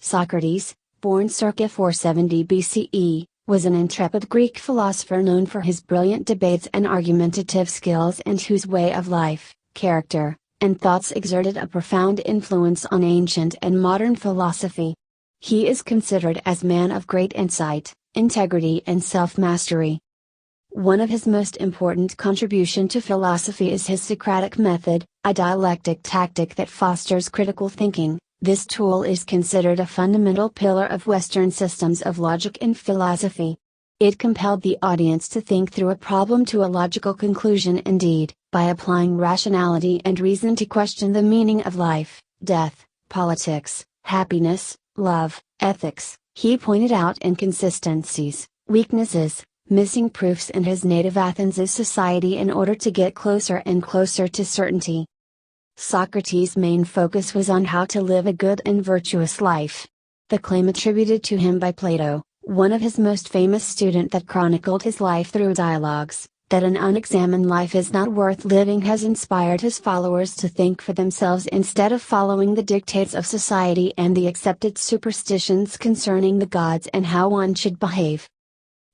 Socrates, born circa 470 BCE, was an intrepid Greek philosopher known for his brilliant debates and argumentative skills, and whose way of life, character, and thoughts exerted a profound influence on ancient and modern philosophy. He is considered as man of great insight, integrity and self-mastery. One of his most important contributions to philosophy is his Socratic method, a dialectic tactic that fosters critical thinking. This tool is considered a fundamental pillar of Western systems of logic and philosophy. It compelled the audience to think through a problem to a logical conclusion. Indeed, by applying rationality and reason to question the meaning of life, death, politics, happiness, love, ethics, he pointed out inconsistencies, weaknesses, missing proofs in his native Athens' society in order to get closer and closer to certainty. Socrates' main focus was on how to live a good and virtuous life. The claim attributed to him by Plato, one of his most famous students that chronicled his life through dialogues, that an unexamined life is not worth living, has inspired his followers to think for themselves instead of following the dictates of society and the accepted superstitions concerning the gods and how one should behave.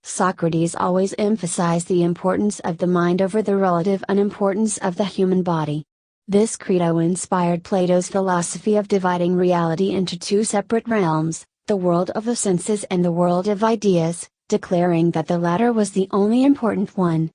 Socrates always emphasized the importance of the mind over the relative unimportance of the human body. This credo inspired Plato's philosophy of dividing reality into two separate realms, the world of the senses and the world of ideas, declaring that the latter was the only important one.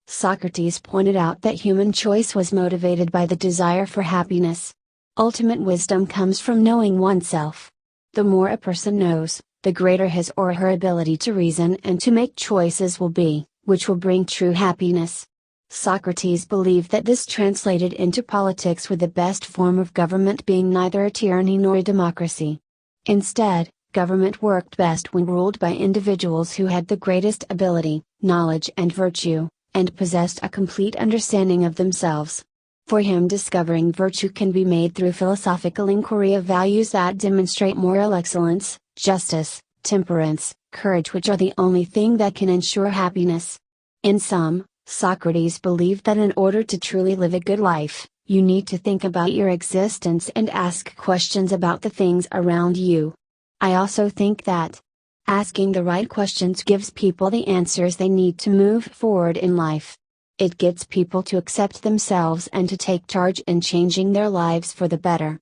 Socrates pointed out that human choice was motivated by the desire for happiness. Ultimate wisdom comes from knowing oneself. The more a person knows, the greater his or her ability to reason and to make choices will be, which will bring true happiness. Socrates believed that this translated into politics, with the best form of government being neither a tyranny nor a democracy. Instead, government worked best when ruled by individuals who had the greatest ability, knowledge and virtue, and possessed a complete understanding of themselves. For him, discovering virtue can be made through philosophical inquiry of values that demonstrate moral excellence, justice, temperance, courage, which are the only thing that can ensure happiness. In sum, Socrates believed that in order to truly live a good life, you need to think about your existence and ask questions about the things around you. I also think that asking the right questions gives people the answers they need to move forward in life. It gets people to accept themselves and to take charge in changing their lives for the better.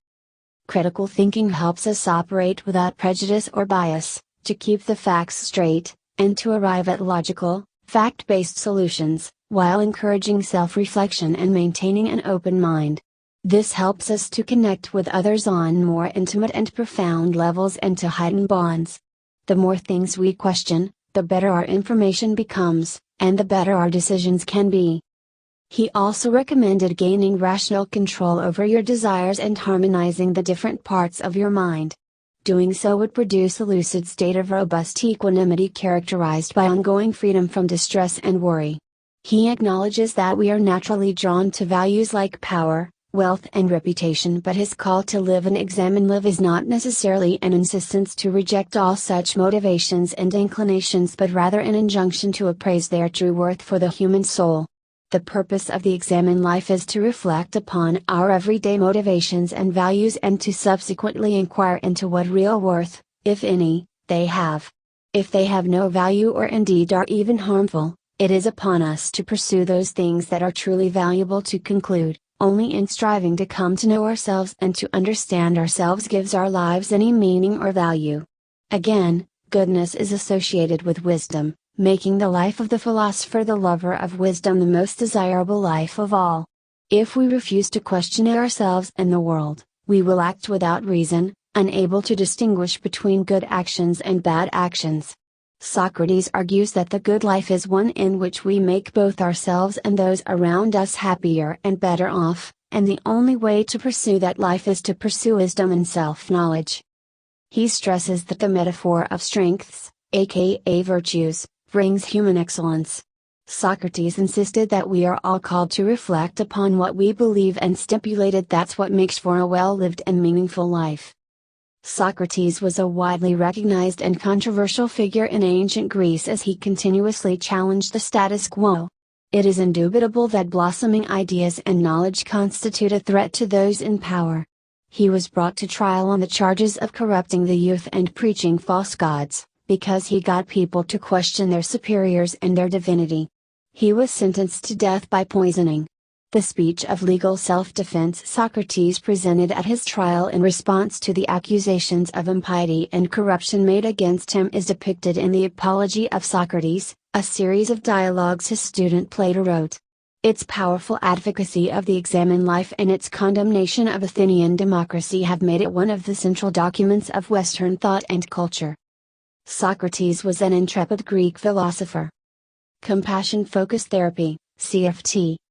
Critical thinking helps us operate without prejudice or bias, to keep the facts straight, and to arrive at logical, fact-based solutions, while encouraging self-reflection and maintaining an open mind. This helps us to connect with others on more intimate and profound levels and to heighten bonds. The more things we question, the better our information becomes, and the better our decisions can be. He also recommended gaining rational control over your desires and harmonizing the different parts of your mind. Doing so would produce a lucid state of robust equanimity characterized by ongoing freedom from distress and worry. He acknowledges that we are naturally drawn to values like power, wealth and reputation, but his call to live and examine live is not necessarily an insistence to reject all such motivations and inclinations, but rather an injunction to appraise their true worth for the human soul. The purpose of the examine life is to reflect upon our everyday motivations and values and to subsequently inquire into what real worth, if any, they have. If they have no value or indeed are even harmful, it is upon us to pursue those things that are truly valuable. To conclude, only in striving to come to know ourselves and to understand ourselves gives our lives any meaning or value. Again, goodness is associated with wisdom, making the life of the philosopher, the lover of wisdom, the most desirable life of all. If we refuse to question ourselves and the world, we will act without reason, unable to distinguish between good actions and bad actions. Socrates argues that the good life is one in which we make both ourselves and those around us happier and better off, and the only way to pursue that life is to pursue wisdom and self-knowledge. He stresses that the metaphor of strengths, aka virtues, brings human excellence. Socrates insisted that we are all called to reflect upon what we believe and stipulated that's what makes for a well-lived and meaningful life. Socrates was a widely recognized and controversial figure in ancient Greece as he continuously challenged the status quo. It is indubitable that blossoming ideas and knowledge constitute a threat to those in power. He was brought to trial on the charges of corrupting the youth and preaching false gods, because he got people to question their superiors and their divinity. He was sentenced to death by poisoning. The speech of legal self-defense Socrates presented at his trial in response to the accusations of impiety and corruption made against him is depicted in the Apology of Socrates, a series of dialogues his student Plato wrote. Its powerful advocacy of the examined life and its condemnation of Athenian democracy have made it one of the central documents of Western thought and culture. Socrates was an intrepid Greek philosopher. Compassion Focused Therapy, CFT.